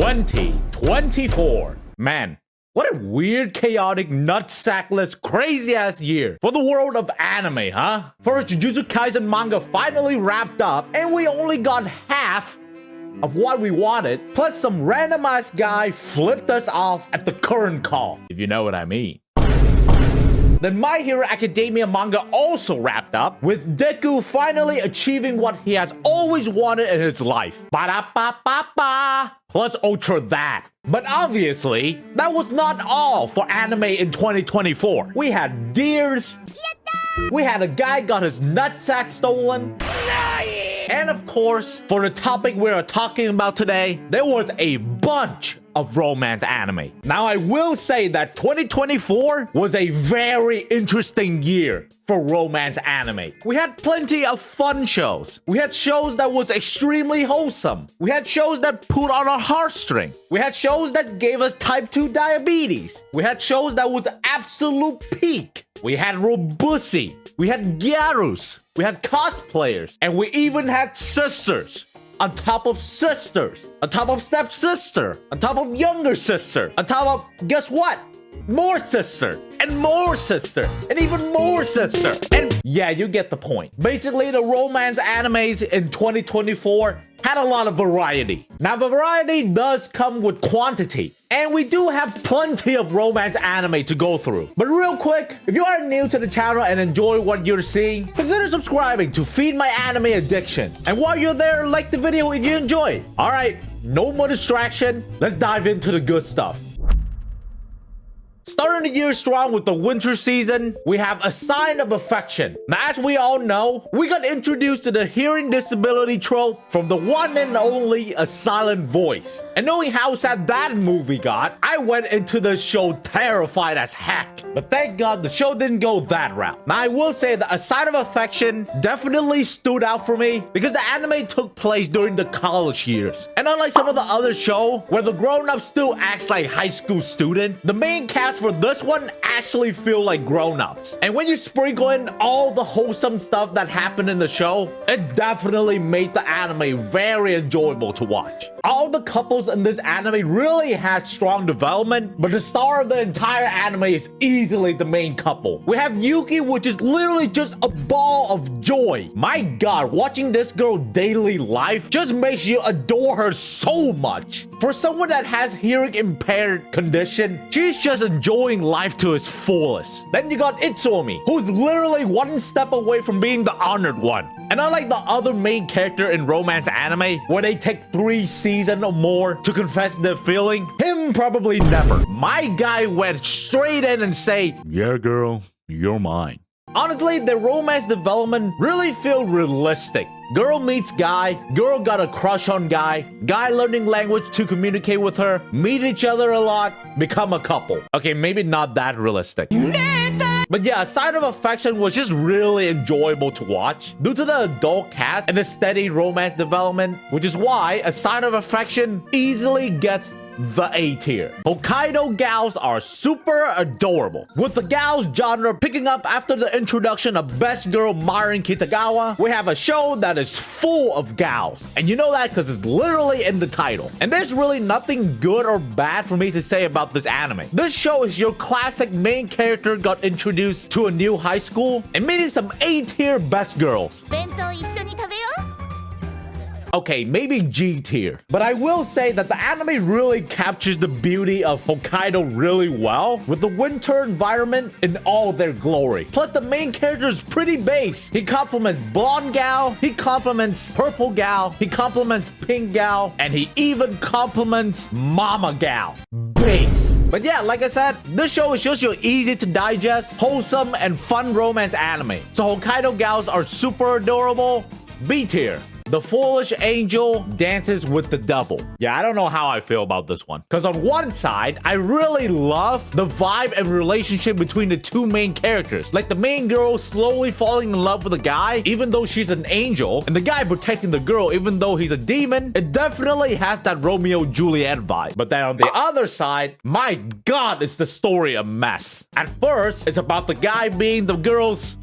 2024. Man, what a weird, chaotic, nutsackless, crazy-ass year for the world of anime, huh? First, Jujutsu Kaisen manga finally wrapped up, and we only got half of what we wanted, plus some randomized guy flipped us off at the current call, if you know what I mean. Then My Hero Academia manga also wrapped up, with Deku finally achieving what he has always wanted in his life. Ba-da-ba-ba-ba! Plus Ultra that. But obviously, that was not all for anime in 2024. We had deers. We had a guy got his nutsack stolen. And of course, for the topic we are talking about today, there was a bunch of romance anime. Now, I will say that 2024 was a very interesting year for romance anime. We had plenty of fun shows. We had shows that was extremely wholesome. We had shows that pulled on our heartstring. We had shows that gave us type 2 diabetes. We had shows that was absolute peak. We had Robussy. We had Gyarus. We had cosplayers. And we even had sisters. On top of sisters. On top of stepsister. On top of younger sister. On top of, guess what? More sister. And more sister. And even more sister. And yeah, you get the point. Basically, the romance animes in 2024 had a lot of variety. Now, the variety does come with quantity. And we do have plenty of romance anime to go through. But real quick, if you are new to the channel and enjoy what you're seeing, consider subscribing to feed my anime addiction. And while you're there, like the video if you enjoy. Alright, no more distraction. Let's dive into the good stuff. Starting the year strong with the winter season, we have A Sign of Affection. Now, as we all know, we got introduced to the hearing disability trope from the one and only A Silent Voice. And knowing how sad that movie got, I went into the show terrified as heck. But thank God the show didn't go that route. Now, I will say that A Sign of Affection definitely stood out for me because the anime took place during the college years. And unlike some of the other shows, where the grown-up still acts like high school student, the main cast for this one actually feel like grown-ups. And when you sprinkle in all the wholesome stuff that happened in the show, it definitely made the anime very enjoyable to watch. All the couples in this anime really had strong development, but the star of the entire anime is easily the main couple. We have Yuki, which is literally just a ball of joy. My god, watching this girl daily life just makes you adore her so much. For someone that has hearing impaired condition, she's just enjoying life to its fullest. Then you got Itsuomi, who's literally one step away from being the honored one. And unlike the other main character in romance anime, where they take 3 seasons or more to confess their feeling, him probably never. My guy went straight in and say, "Yeah, girl, you're mine." Honestly, the romance development really feel realistic. Girl meets guy, girl got a crush on guy, guy learning language to communicate with her, meet each other a lot, become a couple. Okay, maybe not that realistic. But yeah, A Sign of Affection was just really enjoyable to watch due to the adult cast and the steady romance development, which is why A Sign of Affection easily gets the A tier. Hokkaido gals are super adorable, with the gals genre picking up after the introduction of best girl Marin Kitagawa. We have a show that is full of gals, and you know that because it's literally in the title. And there's really nothing good or bad for me to say about this anime. This show is your classic main character got introduced to a new high school and meeting some A tier best girls. Okay, maybe G tier. But I will say that the anime really captures the beauty of Hokkaido really well, with the winter environment in all their glory. Plus, the main character is pretty base. He compliments blonde gal, he compliments purple gal, he compliments pink gal, and he even compliments mama gal. Base. But yeah, like I said, this show is just your easy to digest, wholesome, and fun romance anime. So Hokkaido gals are super adorable. B tier. The foolish angel dances with the devil. Yeah, I don't know how I feel about this one. Because on one side, I really love the vibe and relationship between the two main characters. Like the main girl slowly falling in love with the guy, even though she's an angel, and the guy protecting the girl, even though he's a demon. It definitely has that Romeo-Juliet vibe. But then on the other side, my god, is the story a mess. At first, it's about the guy being the girl's...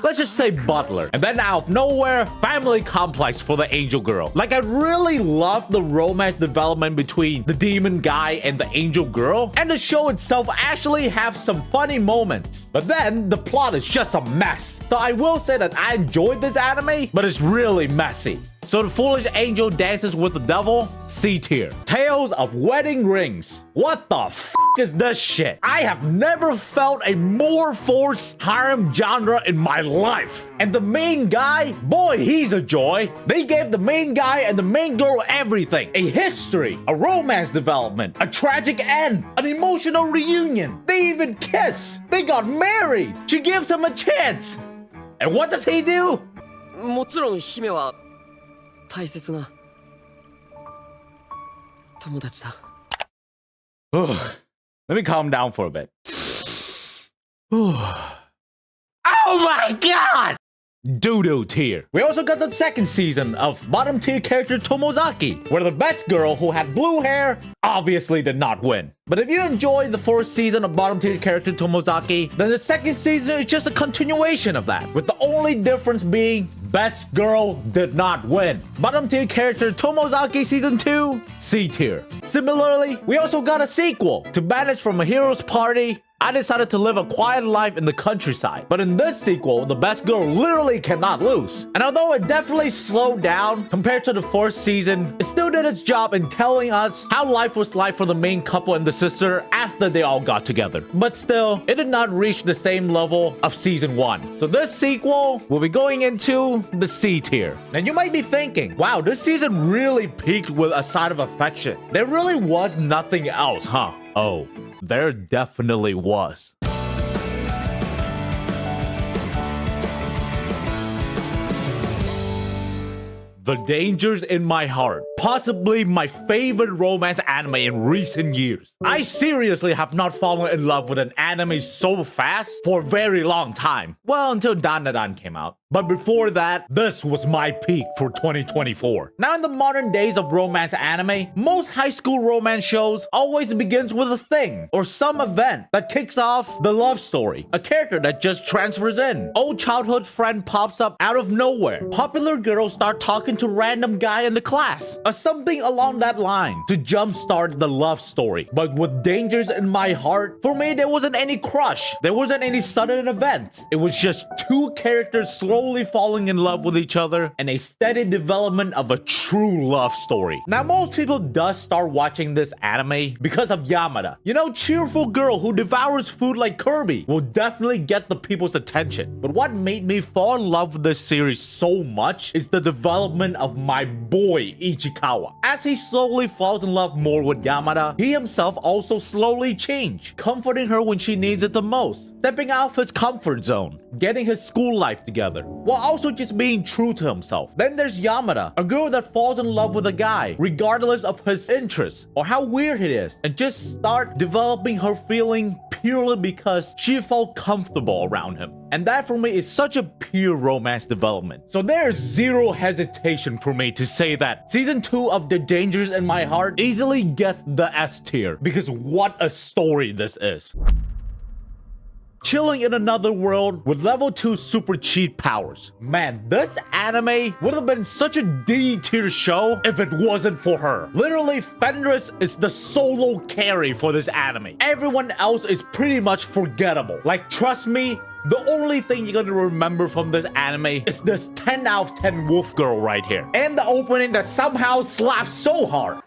let's just say butler. And then out of nowhere, family complex for the angel girl. Like, I really love the romance development between the demon guy and the angel girl. And the show itself actually have some funny moments. But then the plot is just a mess. So I will say that I enjoyed this anime, but it's really messy. So the foolish angel dances with the devil, C tier. Tales of Wedding Rings. What the f is this shit? I have never felt a more forced harem genre in my life. And the main guy, boy, he's a joy. They gave the main guy and the main girl everything. A history, a romance development, a tragic end, an emotional reunion. They even kiss. They got married. She gives him a chance. And what does he do? もちろん姫は大切な友達だ。Let me calm down for a bit. Oh my god! Doo-doo tier. We also got the second season of bottom tier character Tomozaki, where the best girl who had blue hair obviously did not win. But if you enjoyed the first season of bottom tier character Tomozaki, then the second season is just a continuation of that, with the only difference being best girl did not win. Bottom tier character Tomozaki season 2, C tier. Similarly, we also got a sequel to Banished from a Hero's Party. I decided to live a quiet life in the countryside. But in this sequel, the best girl literally cannot lose. And although it definitely slowed down compared to the first season, it still did its job in telling us how life was like for the main couple and the sister after they all got together. But still, it did not reach the same level of season 1. So this sequel will be going into the C tier. And you might be thinking, wow, this season really peaked with a side of affection. There really was nothing else, huh? Oh, there definitely was. The Dangers in My Heart. Possibly my favorite romance anime in recent years. I seriously have not fallen in love with an anime so fast for a very long time. Well, until GunnnOnAir came out. But before that, this was my peak for 2024. Now in the modern days of romance anime, most high school romance shows always begins with a thing or some event that kicks off the love story. A character that just transfers in. Old childhood friend pops up out of nowhere. Popular girls start talking to random guy in the class. Or something along that line to jumpstart the love story. But with Dangers in My Heart, for me there wasn't any crush. There wasn't any sudden event. It was just two characters slowly falling in love with each other and a steady development of a true love story. Now most people does start watching this anime because of Yamada. You know, cheerful girl who devours food like Kirby will definitely get the people's attention. But what made me fall in love with this series so much is the development of my boy Ichikawa. As he slowly falls in love more with Yamada, he himself also slowly changed, comforting her when she needs it the most, stepping out of his comfort zone, getting his school life together, while also just being true to himself. Then there's Yamada, a girl that falls in love with a guy, regardless of his interests or how weird it is, and just start developing her feeling purely because she felt comfortable around him. And that for me is such a pure romance development. So there is zero hesitation for me to say that Season 2 of The Dangers in My Heart easily gets the S tier, because what a story this is. Chilling in Another World with level 2 super cheat powers. Man, this anime would have been such a D tier show if it wasn't for her. Literally, Fenris is the solo carry for this anime. Everyone else is pretty much forgettable. Like, trust me, the only thing you're gonna remember from this anime is this 10 out of 10 wolf girl right here. And the opening that somehow slaps so hard.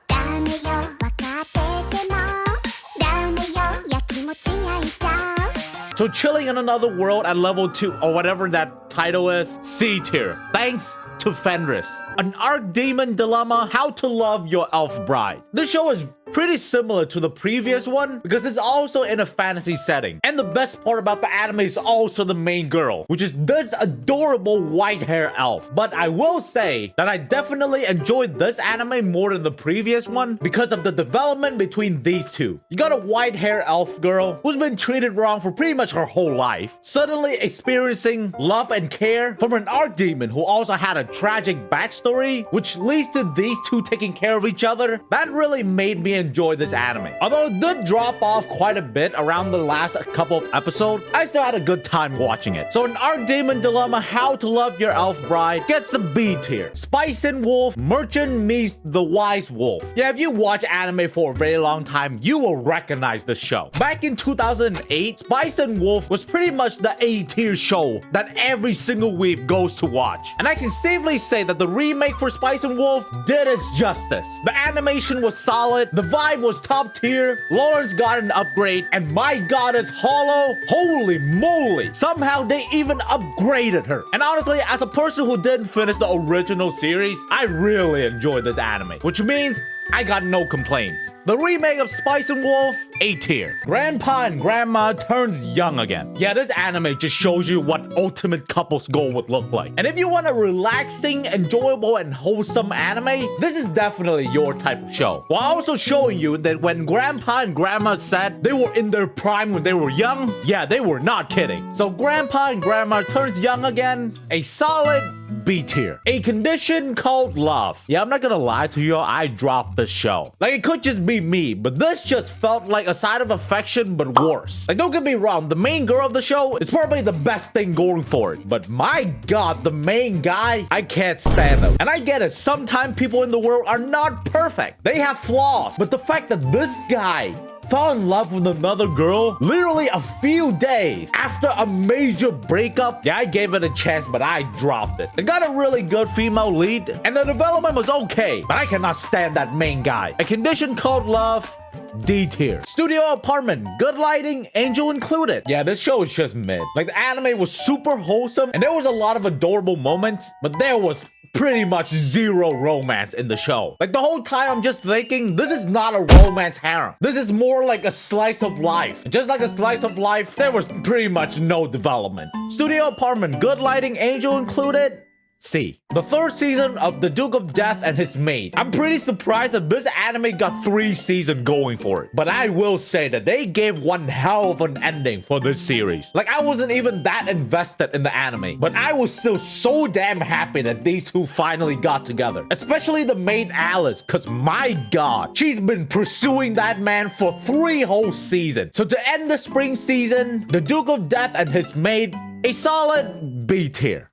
So Chilling in Another World at level 2 or whatever that title is, C tier. Thanks to Fenris. An Archdemon Dilemma, How to Love Your Elf Bride. This show is pretty similar to the previous one because it's also in a fantasy setting. And the best part about the anime is also the main girl, which is this adorable white hair elf. But I will say that I definitely enjoyed this anime more than the previous one because of the development between these two. You got a white hair elf girl who's been treated wrong for pretty much her whole life, suddenly experiencing love and and care from an archdemon who also had a tragic backstory, which leads to these two taking care of each other, that really made me enjoy this anime. Although it did drop off quite a bit around the last couple of episodes, I still had a good time watching it. So an archdemon dilemma, How to Love Your Elf Bride, gets a B tier. Spice and Wolf, Merchant meets the Wise Wolf. Yeah, if you watch anime for a very long time, you will recognize this show. Back in 2008, Spice and Wolf was pretty much the A tier show that every single week goes to watch. And I can safely say that the remake for Spice and Wolf did its justice. The animation was solid, the vibe was top tier, Lawrence got an upgrade, and my goddess Hollow, holy moly, somehow they even upgraded her. And honestly, as a person who didn't finish the original series, I really enjoyed this anime, which means I got no complaints. The remake of Spice and Wolf, A tier. Grandpa and Grandma turns young again. Yeah, this anime just shows you what ultimate couples goal would look like. And if you want a relaxing, enjoyable, and wholesome anime, this is definitely your type of show. While also showing you that when Grandpa and Grandma said they were in their prime when they were young, yeah, they were not kidding. So Grandpa and Grandma turns young again, a solid B tier. A condition called love. Yeah, I'm not gonna lie to you, I dropped the show. Like, it could just be me, but this just felt like a side of affection, but worse. Like, don't get me wrong, the main girl of the show is probably the best thing going for it, but my god, the main guy, I can't stand him. And I get it, sometimes people in the world are not perfect. They have flaws, but the fact that this guy fell in love with another girl literally a few days after a major breakup, yeah, I gave it a chance, but I dropped it. It got a really good female lead, and the development was okay, but I cannot stand that main guy. A condition called love, D tier. Studio apartment, good lighting, angel included. Yeah, this show is just mid. Like, the anime was super wholesome, and there was a lot of adorable moments, but there was pretty much zero romance in the show. Like, the whole time I'm just thinking, this is not a romance harem. This is more like a slice of life. And just like a slice of life, there was pretty much no development. Studio apartment, good lighting, angel included, C. The third season of The Duke of Death and His Maid. I'm pretty surprised that this anime got 3 seasons going for it. But I will say that they gave one hell of an ending for this series. Like, I wasn't even that invested in the anime, but I was still so damn happy that these two finally got together. Especially the maid Alice, cause my god, she's been pursuing that man for 3 whole seasons. So to end the spring season, The Duke of Death and His Maid, a solid B tier.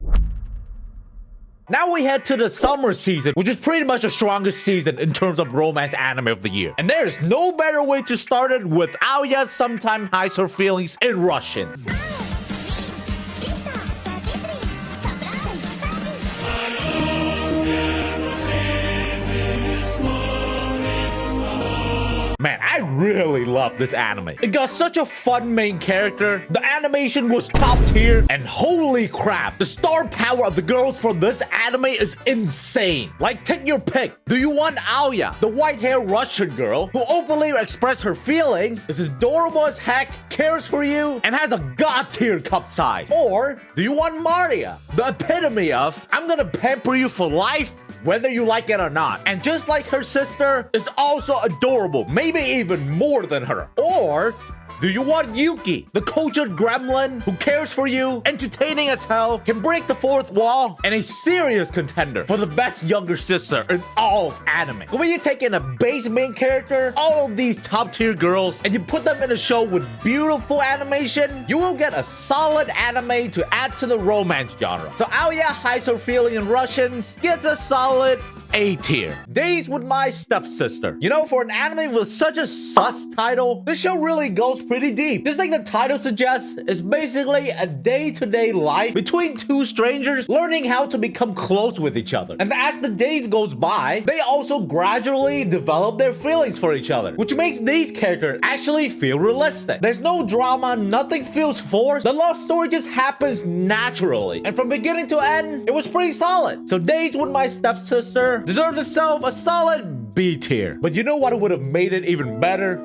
Now we head to the summer season, which is pretty much the strongest season in terms of romance anime of the year. And there is no better way to start it with Aoya sometimes hides her feelings in Russian. Man, I really love this anime. It got such a fun main character, the animation was top tier, and holy crap, the star power of the girls from this anime is insane. Like, take your pick. Do you want Aoya, the white-haired Russian girl who openly expressed her feelings, is adorable as heck, cares for you, and has a god-tier cup size? Or do you want Maria, the epitome of, I'm gonna pamper you for life, whether you like it or not, and just like her sister, is also adorable, maybe even more than her? Or do you want Yuki, the cultured gremlin who cares for you, entertaining as hell, can break the fourth wall, and a serious contender for the best younger sister in all of anime? When you take in a base main character, all of these top tier girls, and you put them in a show with beautiful animation, you will get a solid anime to add to the romance genre. So Aoya hides her feeling in Russians, gets a solid A tier. Days with My Stepsister. You know, for an anime with such a sus title, this show really goes pretty deep. Just like the title suggests, it's basically a day-to-day life between two strangers learning how to become close with each other. And as the days goes by, they also gradually develop their feelings for each other, which makes these characters actually feel realistic. There's no drama, nothing feels forced. The love story just happens naturally. And from beginning to end, it was pretty solid. So Days with My Stepsister deserves itself a solid B tier. But you know what would have made it even better?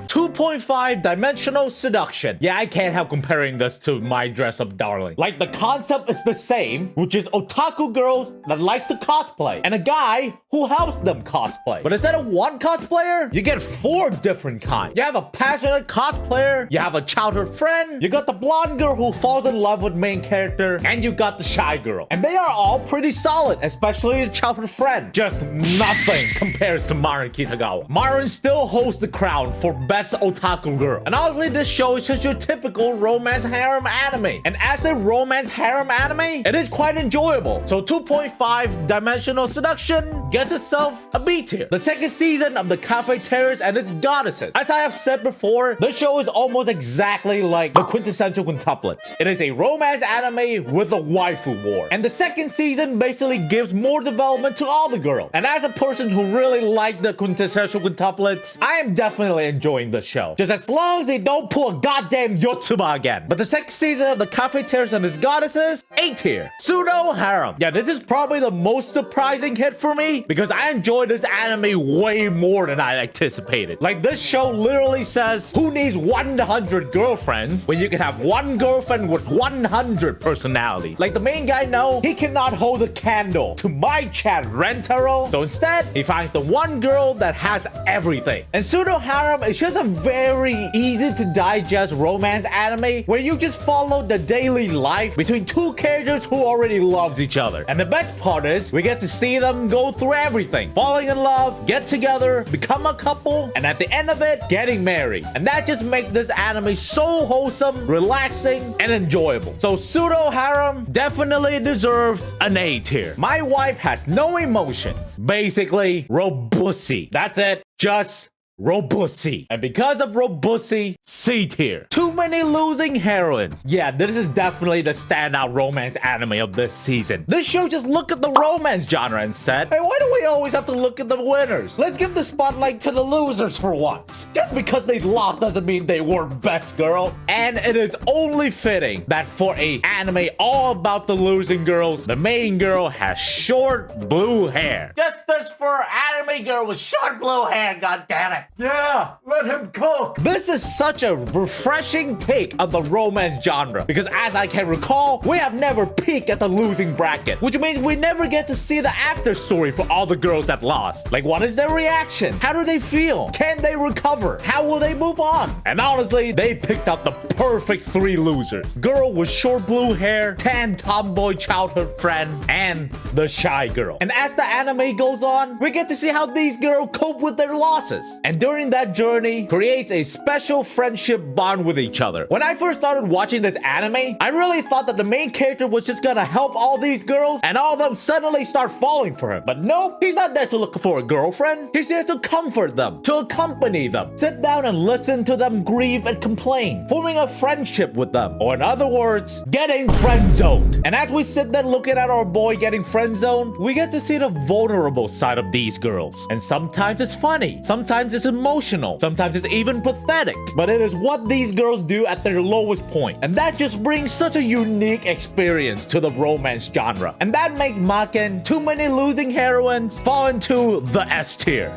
2 2.5 dimensional seduction. Yeah, I can't help comparing this to My Dress Up Darling. Like, the concept is the same, which is otaku girls that likes to cosplay and a guy who helps them cosplay. But instead of one cosplayer, you get 4 different kinds. You have a passionate cosplayer, you have a childhood friend, you got the blonde girl who falls in love with main character, and you got the shy girl. And they are all pretty solid, especially the childhood friend. Just nothing compares to Marin Kitagawa. Marin still holds the crown for best otaku girl. And honestly, this show is just your typical romance harem anime. And as a romance harem anime, it is quite enjoyable. So 2.5 dimensional seduction gets itself a B tier. The second season of the Cafe Terrace and its goddesses. As I have said before, this show is almost exactly like the quintessential quintuplets. It is a romance anime with a waifu war. And the second season basically gives more development to all the girls. And as a person who really liked the quintessential quintuplets, I am definitely enjoying this show. Just as long as they don't pull a goddamn Yotsuba again. But the second season of the Cafe Terrace and its goddesses, A tier. Pseudo harem. Yeah, this is probably the most surprising hit for me because I enjoyed this anime way more than I anticipated. Like, this show literally says, who needs 100 girlfriends when you can have one girlfriend with 100 personalities? Like, the main guy, no, he cannot hold a candle to my chat Rentaro. So instead, he finds the one girl that has everything. And pseudo harem is just a very easy to digest romance anime where you just follow the daily life between 2 characters who already loves each other. And the best part is we get to see them go through everything, falling in love, get together, become a couple, and at the end of it, getting married. And that just makes this anime so wholesome, relaxing, and enjoyable. So pseudo harem definitely deserves an A tier. My wife has no emotions. Basically, robusy. That's it. Just robusy. And because of robusy, C tier. Too many losing heroines. Yeah, this is definitely the standout romance anime of this season. This show just looked at the romance genre and said, hey, why do we always have to look at the winners? Let's give the spotlight to the losers for once. Just because they lost doesn't mean they were best girl. And it is only fitting that for a anime all about the losing girls, the main girl has short blue hair. Justice for anime girl with short blue hair, goddammit. Yeah, let him cook. This is such a refreshing take of the romance genre because as I can recall, we have never peaked at the losing bracket, which means we never get to see the after story for all the girls that lost. Like, what is their reaction? How do they feel? Can they recover? How will they move on? And honestly, they picked out the perfect 3 losers. Girl with short blue hair, tan tomboy childhood friend, and the shy girl. And as the anime goes on, we get to see how these girls cope with their losses. And during that journey, creates a special friendship bond with each other. When I first started watching this anime, I really thought that the main character was just gonna help all these girls and all of them suddenly start falling for him. But nope, he's not there to look for a girlfriend. He's there to comfort them, to accompany them, sit down and listen to them grieve and complain, forming a friendship with them. Or in other words, getting friend-zoned. And as we sit there looking at our boy getting friend-zoned, we get to see the vulnerable side of these girls. And sometimes it's funny, sometimes it's emotional, sometimes it's even pathetic, but it is what these girls do at their lowest point, and that just brings such a unique experience to the romance genre, and that makes Maken Too Many Losing Heroines fall into the S tier.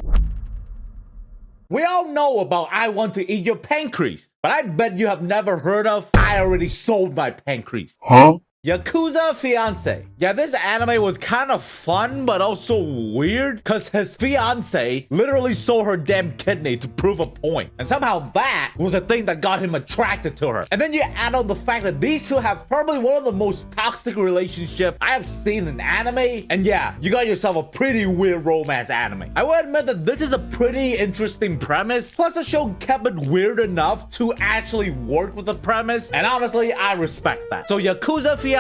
We all know about I Want to Eat Your Pancreas, but I bet you have never heard of I Already Sold My Pancreas. Huh? Yakuza Fiance. Yeah, this anime was kind of fun, but also weird, because his fiance literally sold her damn kidney to prove a point. And somehow that was the thing that got him attracted to her. And then you add on the fact that these two have probably one of the most toxic relationships I have seen in anime. And yeah, you got yourself a pretty weird romance anime. I will admit that this is a pretty interesting premise. Plus, the show kept it weird enough to actually work with the premise. And honestly, I respect that. So Yakuza Fiance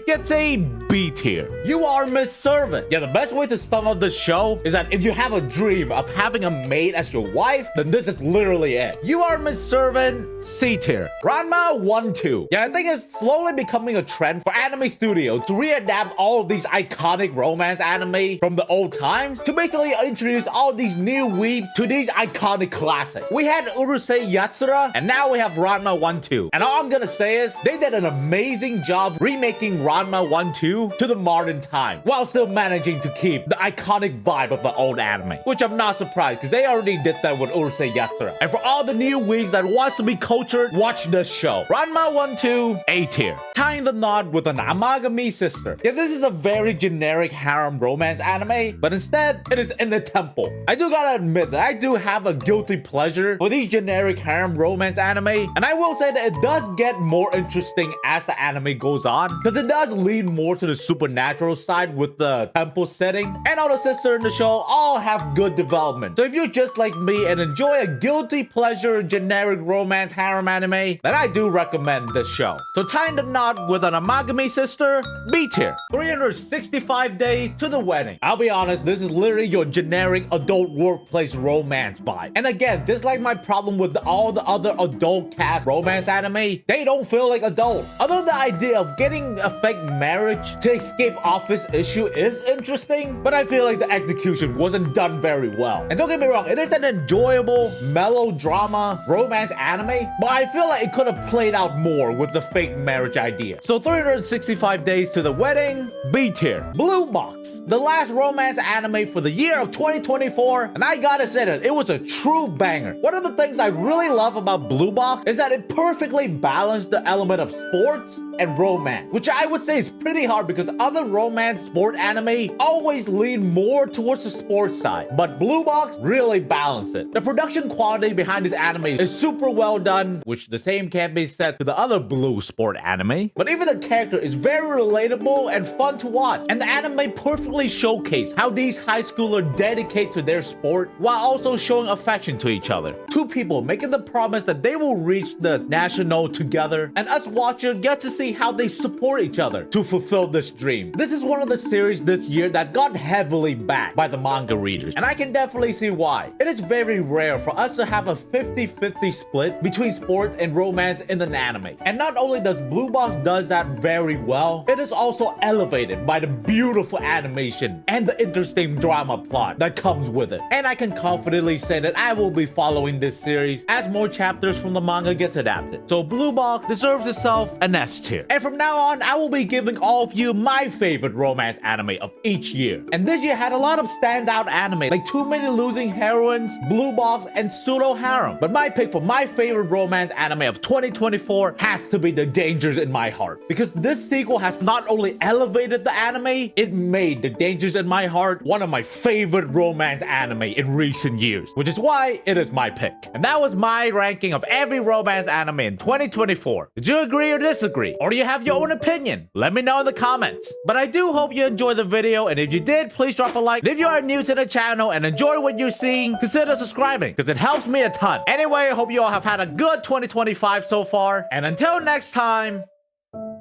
gets a B tier. You Are Miss Servant. Yeah, the best way to sum up this show is that if you have a dream of having a maid as your wife, then this is literally it. You Are Miss Servant, C tier. Ranma 1-2. Yeah, I think it's slowly becoming a trend for anime studios to readapt all of these iconic romance anime from the old times to basically introduce all these new weeps to these iconic classics. We had Urusei Yatsura, and now we have Ranma 1-2. And all I'm gonna say is they did an amazing job remaking Ranma 1-2 to the modern time, while still managing to keep the iconic vibe of the old anime. Which I'm not surprised, because they already did that with Urusei Yatsura. And for all the new weebs that wants to be cultured, watch this show. Ranma 1-2, A tier. Tying the knot with an Amagami sister. Yeah, this is a very generic harem romance anime, but instead, it is in the temple. I do gotta admit that I do have a guilty pleasure for these generic harem romance anime, and I will say that it does get more interesting as the anime goes on, because it does lean more to the supernatural side with the temple setting, and all the sisters in the show all have good development. So if you're just like me and enjoy a guilty pleasure generic romance harem anime, then I do recommend this show. So tying the knot with an Amagami sister, B tier. 365 days to the wedding. I'll be honest, this is literally your generic adult workplace romance vibe. And again, just like my problem with all the other adult cast romance anime, they don't feel like adult. Although the idea of getting a fake marriage to escape office issue is interesting, but I feel like the execution wasn't done very well. And don't get me wrong, it is an enjoyable melodrama romance anime, but I feel like it could have played out more with the fake marriage idea. So 365 days to the wedding, B tier. Blue Box, the last romance anime for the year of 2024, and I gotta say that it was a true banger. One of the things I really love about Blue Box is that it perfectly balanced the element of sports and romance, which I would say is pretty hard because other romance sport anime always lean more towards the sports side, but Blue Box really balanced it. The production quality behind this anime is super well done, which the same can't be said to the other blue sport anime, but even the character is very relatable and fun to watch, and the anime perfectly showcased how these high schoolers dedicate to their sport while also showing affection to each other. Two people making the promise that they will reach the national together, and us watchers get to see how they support each other to fulfill this dream. This is one of the series this year that got heavily backed by the manga readers, and I can definitely see why. It is very rare for us to have a 50-50 split between sport and romance in an anime. And not only does Blue Box does that very well, it is also elevated by the beautiful animation and the interesting drama plot that comes with it. And I can confidently say that I will be following this series as more chapters from the manga gets adapted. So Blue Box deserves itself an S tier. And from now on, I will be giving all of you my favorite romance anime of each year. And this year had a lot of standout anime like Too Many Losing Heroines, Blue Box, and Pseudo Harem. But my pick for my favorite romance anime of 2024 has to be The Dangers in My Heart, because this sequel has not only elevated the anime, it made The Dangers in My Heart one of my favorite romance anime in recent years, which is why it is my pick. And that was my ranking of every romance anime in 2024. Did you agree or disagree? Or do you have your own opinion? Let me know in the comments. But I do hope you enjoyed the video, and if you did, please drop a like. And if you are new to the channel and enjoy what you're seeing, consider subscribing, because it helps me a ton. Anyway, I hope you all have had a good 2025 so far, and until next time,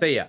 see ya.